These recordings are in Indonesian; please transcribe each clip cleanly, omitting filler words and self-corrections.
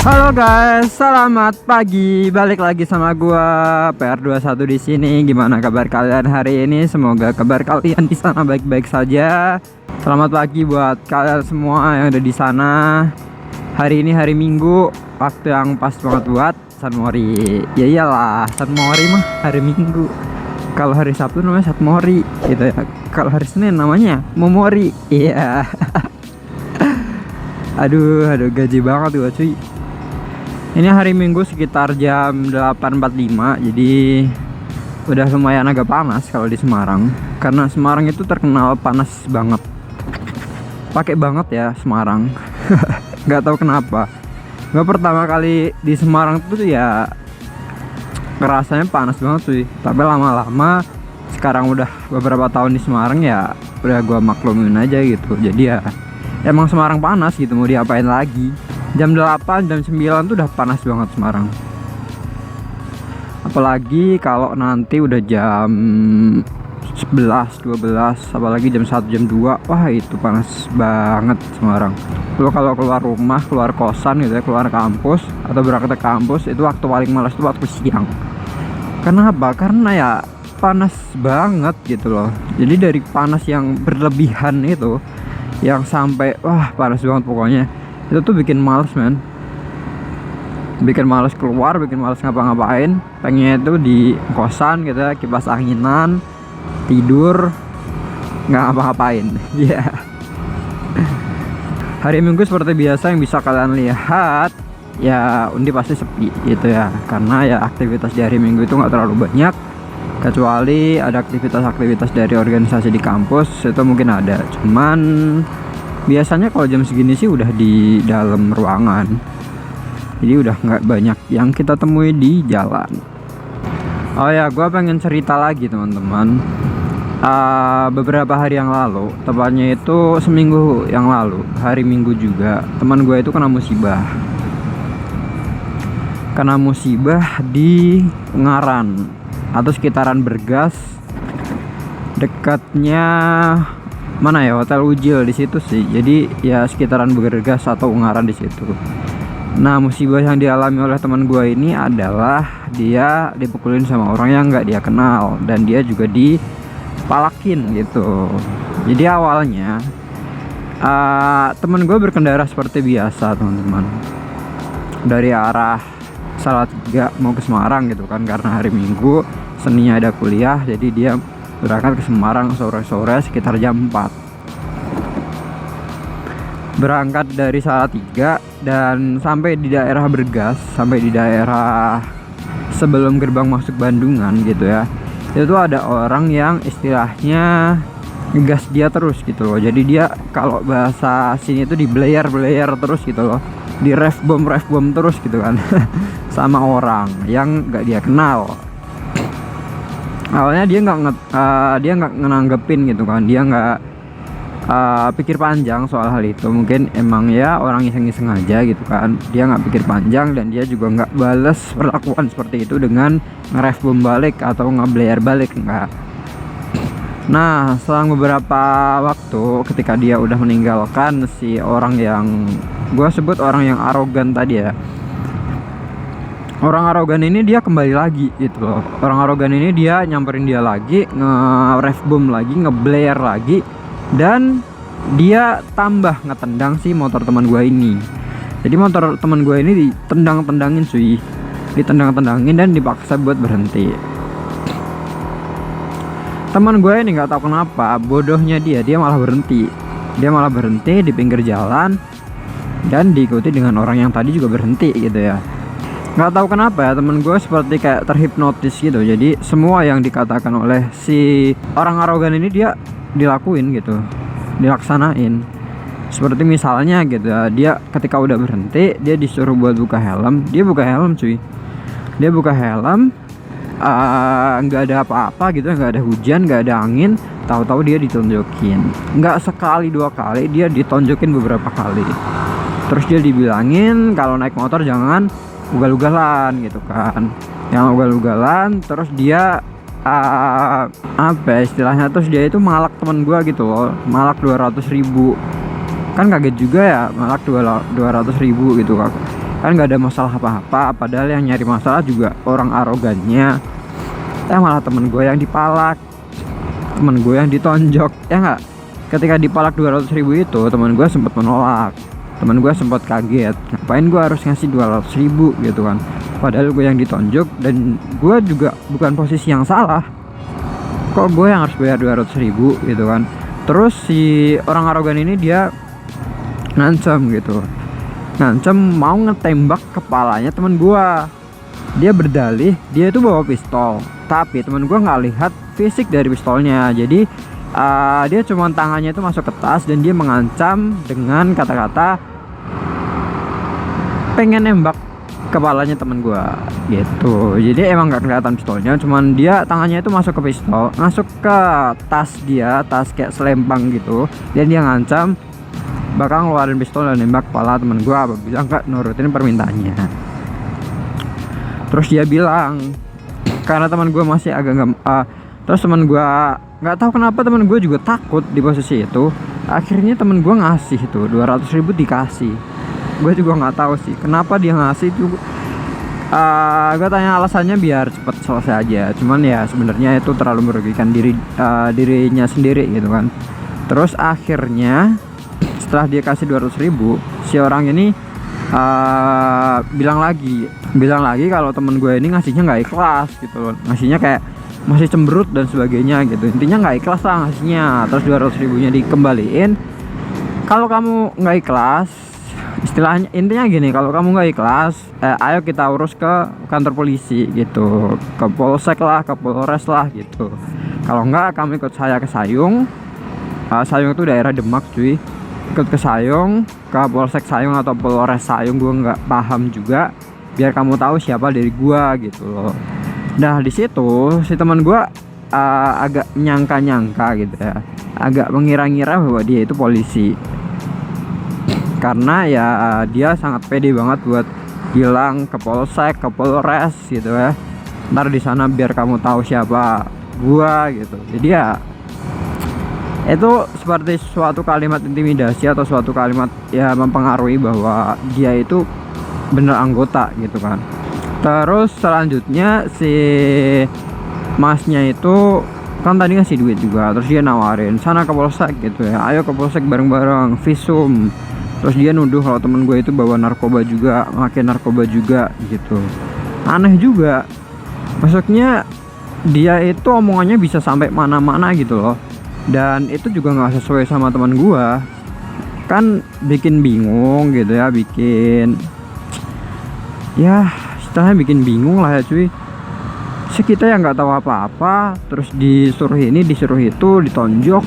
Halo guys, selamat pagi. Balik lagi sama gua PR21 di sini. Gimana kabar kalian hari ini? Semoga kabar kalian di sana baik-baik saja. Selamat pagi buat kalian semua yang ada di sana. Hari ini hari Minggu, waktu yang pas banget buat Sunmori. Ya iyalah, Sunmori mah hari Minggu. Kalau hari Sabtu namanya Satmori gitu ya. Kalau hari Senin namanya Momori. Iya. Aduh, gaji banget gua cuy. Ini hari Minggu sekitar jam 8.45, jadi udah lumayan agak panas kalau di Semarang. Karena Semarang itu terkenal panas banget. Pakai banget ya Semarang. Gak tahu kenapa. Gue pertama kali di Semarang tuh ya ngerasanya panas banget sih. Tapi lama-lama sekarang udah beberapa tahun di Semarang ya udah gue maklumin aja gitu. Jadi ya emang Semarang panas gitu, mau diapain lagi. Jam 8, jam 9 tuh udah panas banget Semarang. Apalagi kalau nanti udah jam 11, 12, apalagi jam 1, jam 2. Wah itu panas banget Semarang. Lo kalau keluar rumah, keluar kosan gitu ya, keluar kampus atau berangkat ke kampus, itu waktu paling malas tuh waktu siang. Kenapa? Karena ya panas banget gitu loh. Jadi dari panas yang berlebihan itu, yang sampai wah panas banget pokoknya, itu tuh bikin males men, bikin males keluar, bikin males ngapa-ngapain. Pengennya itu di kosan gitu ya, kipas anginan, tidur, nggak ngapa-ngapain. Ya yeah. Hari Minggu seperti biasa yang bisa kalian lihat ya, Undi pasti sepi gitu ya, karena ya aktivitas di hari Minggu itu nggak terlalu banyak, kecuali ada aktivitas-aktivitas dari organisasi di kampus itu mungkin ada. Cuman biasanya kalau jam segini sih udah di dalam ruangan, jadi udah nggak banyak yang kita temui di jalan. Oh ya, gue pengen cerita lagi teman-teman. Beberapa hari yang lalu, tepatnya itu seminggu yang lalu, hari Minggu juga, teman gue itu kena musibah di Ungaran atau sekitaran Bergas, dekatnya mana ya, Hotel Ujil di situ sih. Jadi ya sekitaran Bergas atau Ungaran di situ. Nah, musibah yang dialami oleh teman gue ini adalah dia dipukulin sama orang yang nggak dia kenal, dan dia juga dipalakin gitu. Jadi awalnya teman gue berkendara seperti biasa teman-teman, dari arah Salatiga mau ke Semarang gitu kan, karena hari Minggu, Seninnya ada kuliah, jadi dia berangkat ke Semarang sore-sore sekitar jam 4. Berangkat dari Salatiga dan sampai di daerah Bergas, sampai di daerah sebelum gerbang masuk Bandungan gitu ya, itu ada orang yang istilahnya ngegas dia terus gitu loh. Jadi dia kalau bahasa sini itu di blayer terus gitu loh, di ref bom terus gitu kan. Sama orang yang nggak dia kenal. Awalnya dia nggak ngenanggepin gitu kan, dia nggak pikir panjang soal hal itu. Mungkin emang ya orang iseng-iseng aja gitu kan, dia nggak pikir panjang, dan dia juga nggak bales perlakuan seperti itu dengan ngeref bom balik atau ngeblayer balik, enggak. Nah, selang beberapa waktu ketika dia udah meninggalkan si orang yang gue sebut orang yang arogan tadi ya, orang arogan ini dia kembali lagi gitu loh. Orang arogan ini dia nyamperin dia lagi, nge-ref bom lagi, ngeblayer lagi, dan dia tambah ngetendang si motor teman gue ini. Jadi motor teman gue ini ditendang-tendangin cuy, ditendang-tendangin dan dipaksa buat berhenti. Teman gue ini nggak tahu kenapa, bodohnya dia malah berhenti. Dia malah berhenti di pinggir jalan dan diikuti dengan orang yang tadi juga berhenti gitu ya. Nggak tahu kenapa ya, temen gue seperti kayak terhipnotis gitu. Jadi semua yang dikatakan oleh si orang arogan ini dia dilakuin gitu, dilaksanain. Seperti misalnya gitu ya, dia ketika udah berhenti, dia disuruh buat buka helm, dia buka helm cuy. Dia buka helm, nggak ada apa-apa gitu, nggak ada hujan, nggak ada angin, tahu-tahu dia ditonjokin. Nggak sekali dua kali, dia ditonjokin beberapa kali. Terus dia dibilangin kalau naik motor jangan ugal-ugalan gitu kan, yang ugal-ugalan. Terus dia apa ya istilahnya, terus dia itu malak temen gua gitu loh, malak 200.000. Kan kaget juga ya, malak 200.000 gitu kan nggak ada masalah apa-apa, padahal yang nyari masalah juga orang arogannya. Malah temen gue yang dipalak, temen gue yang ditonjok, ya nggak. Ketika dipalak 200.000 itu temen gue sempat menolak, temen gue sempat kaget, ngapain gue harus ngasih 200.000 gitu kan, padahal gue yang ditonjok dan gue juga bukan posisi yang salah, kok gue yang harus bayar 200.000 gitu kan. Terus si orang arogan ini dia ngancam gitu, ngancam mau ngetembak kepalanya temen gue. Dia berdalih dia itu bawa pistol, tapi temen gue nggak lihat fisik dari pistolnya. Jadi dia cuma tangannya itu masuk ke tas dan dia mengancam dengan kata-kata pengen nembak kepalanya temen gua gitu. Jadi emang nggak kelihatan pistolnya, cuman dia tangannya itu masuk ke pistol, masuk ke tas dia, tas kayak selempang gitu, dan dia ngancam bakal ngeluarin pistol dan nembak kepala temen gua apabila nggak nurutin permintaannya. Terus dia bilang karena teman gua masih agak terus teman gua nggak tahu kenapa teman gue juga takut di posisi itu, akhirnya temen gue ngasih tuh 200.000 dikasih. Gue juga nggak tahu sih kenapa dia ngasih itu. Gue tanya alasannya biar cepet selesai aja, cuman ya sebenarnya itu terlalu merugikan dirinya sendiri gitu kan. Terus akhirnya setelah dia kasih 200.000, si orang ini bilang lagi kalau temen gue ini ngasihnya nggak ikhlas gitu loh, ngasihnya kayak masih cemberut dan sebagainya gitu, intinya nggak ikhlas lah ngasihnya. Terus 200.000-nya dikembaliin. Kalau kamu nggak ikhlas, istilahnya intinya gini, kalau kamu nggak ikhlas, ayo kita urus ke kantor polisi gitu, ke polsek lah, ke polres lah gitu. Kalau nggak, kamu ikut saya ke Sayung. Sayung itu daerah Demak cuy. Ikut ke Sayung, ke polsek Sayung atau polres Sayung, gue nggak paham juga, biar kamu tahu siapa dari gua gitu loh. Nah di situ si teman gua agak nyangka gitu ya, agak mengira-ngira bahwa dia itu polisi, karena ya dia sangat pede banget buat bilang ke polsek, ke polres gitu ya, ntar di sana biar kamu tahu siapa gua gitu. Jadi ya itu seperti suatu kalimat intimidasi atau suatu kalimat ya mempengaruhi bahwa dia itu bener anggota gitu kan. Terus selanjutnya si masnya itu kan tadi ngasih duit juga, terus dia nawarin sana ke polsek gitu ya, ayo ke polsek bareng-bareng visum. Terus dia nuduh kalau temen gue itu bawa narkoba juga, makin narkoba juga gitu. Aneh juga, maksudnya dia itu omongannya bisa sampai mana-mana gitu loh, dan itu juga nggak sesuai sama teman gue, kan bikin bingung gitu ya, bikin bikin bingung lah ya cuy. Kita yang nggak tahu apa-apa terus disuruh ini disuruh itu, ditonjok,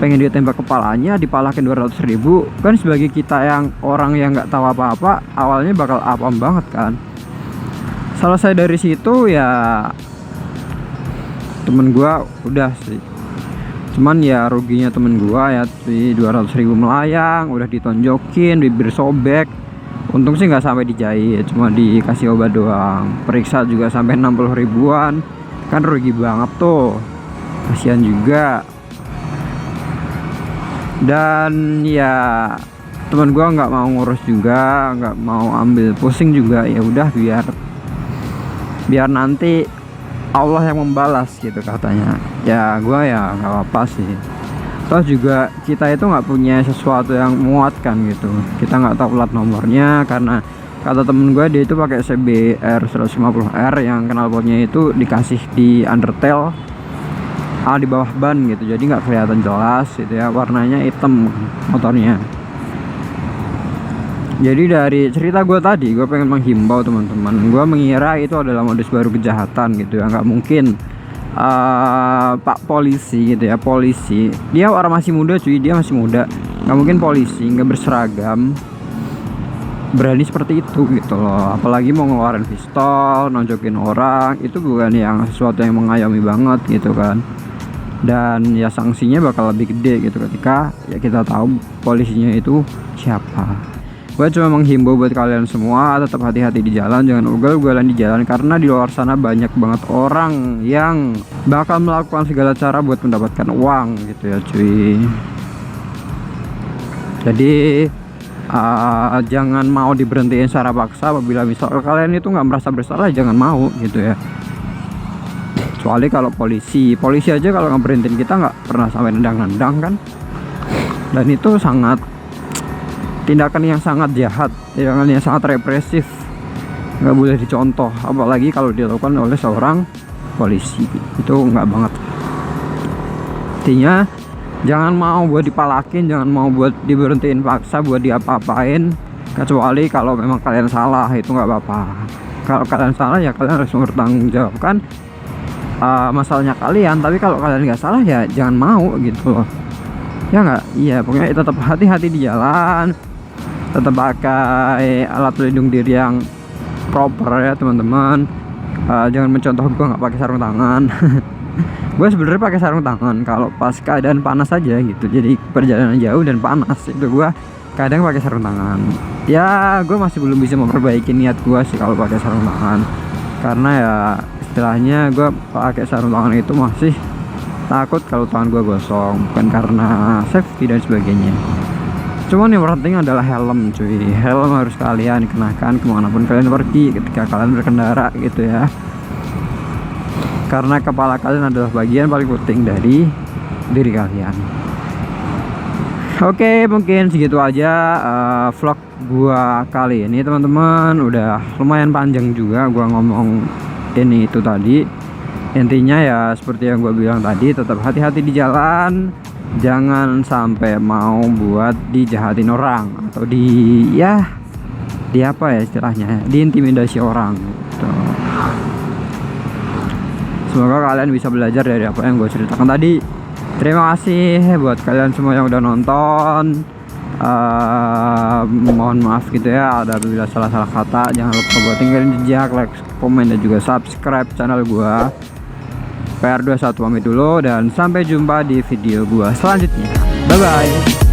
pengen dia tembak kepalanya, dipalakin 200.000. Kan sebagai kita yang orang yang nggak tahu apa-apa, awalnya bakal apam banget kan. Selesai dari situ ya temen gua udah sih, cuman ya ruginya temen gua ya cuy, 200.000 melayang, udah ditonjokin, bibir sobek. Untung sih nggak sampai dijahit, cuma dikasih obat doang. Periksa juga sampai 60 ribuan, kan rugi banget tuh, kasihan juga. Dan ya teman gua nggak mau ngurus juga, nggak mau ambil pusing juga, ya udah biar nanti Allah yang membalas gitu katanya. Ya gua ya nggak apa-apa sih. Terus juga kita itu nggak punya sesuatu yang menguatkan gitu, kita nggak tahu plat nomornya, karena kata temen gue dia itu pakai CBR 150R yang knalpotnya itu dikasih di undertail di bawah ban gitu, jadi nggak kelihatan jelas gitu ya, warnanya hitam motornya. Jadi dari cerita gue tadi, gue pengen menghimbau teman-teman, gue mengira itu adalah modus baru kejahatan gitu ya, nggak mungkin Pak polisi gitu ya, polisi, dia orang masih muda cuy, dia masih muda, nggak mungkin polisi nggak berseragam berani seperti itu gitu loh, apalagi mau ngeluarin pistol, nonjokin orang, itu bukan yang sesuatu yang mengayomi banget gitu kan. Dan ya sanksinya bakal lebih gede gitu ketika ya kita tahu polisinya itu siapa. Gue cuma menghimbau buat kalian semua, tetap hati-hati di jalan, jangan ugal-ugalan di jalan, karena di luar sana banyak banget orang yang bakal melakukan segala cara buat mendapatkan uang gitu ya cuy. Jadi jangan mau diberhentiin secara paksa. Apabila misal kalian itu nggak merasa bersalah, jangan mau gitu ya. Kecuali kalau polisi aja kalau nggak berhentiin kita nggak pernah sampai nendang-nendang kan, dan itu sangat tindakan yang sangat jahat, tindakan yang sangat represif, nggak boleh dicontoh, apalagi kalau dilakukan oleh seorang polisi. Itu nggak banget. Intinya jangan mau buat dipalakin, jangan mau buat diberhentiin paksa, buat diapa-apain, kecuali kalau memang kalian salah, itu nggak apa-apa. Kalau kalian salah ya kalian harus mempertanggungjawabkan masalahnya kalian. Tapi kalau kalian nggak salah ya jangan mau gitu loh, ya nggak? Iya, pokoknya tetap hati-hati di jalan, tetap pakai alat pelindung diri yang proper ya teman-teman. Jangan mencontoh gue nggak pakai sarung tangan. Gue sebenarnya pakai sarung tangan kalau pas keadaan panas aja gitu, jadi perjalanan jauh dan panas itu gue kadang pakai sarung tangan. Ya gue masih belum bisa memperbaiki niat gue sih kalau pakai sarung tangan, karena ya istilahnya gue pakai sarung tangan itu masih takut kalau tangan gue gosong, bukan karena safety dan sebagainya. Cuman yang penting adalah helm cuy. Helm harus kalian kenakan kemanapun kalian pergi ketika kalian berkendara gitu ya, karena kepala kalian adalah bagian paling penting dari diri kalian. Oke, mungkin segitu aja vlog gua kali ini teman-teman. Udah lumayan panjang juga gua ngomong ini itu tadi. Intinya ya seperti yang gua bilang tadi, tetap hati-hati di jalan, jangan sampai mau buat dijahatin orang atau di apa ya istilahnya, diintimidasi orang gitu. Semoga kalian bisa belajar dari apa yang gue ceritakan tadi. Terima kasih buat kalian semua yang udah nonton. Mohon maaf gitu ya ada apabila salah-salah kata. Jangan lupa buat tinggalin jejak, like, komen, dan juga subscribe channel gue. PR21 pamit dulu dan sampai jumpa di video gue selanjutnya. Bye bye.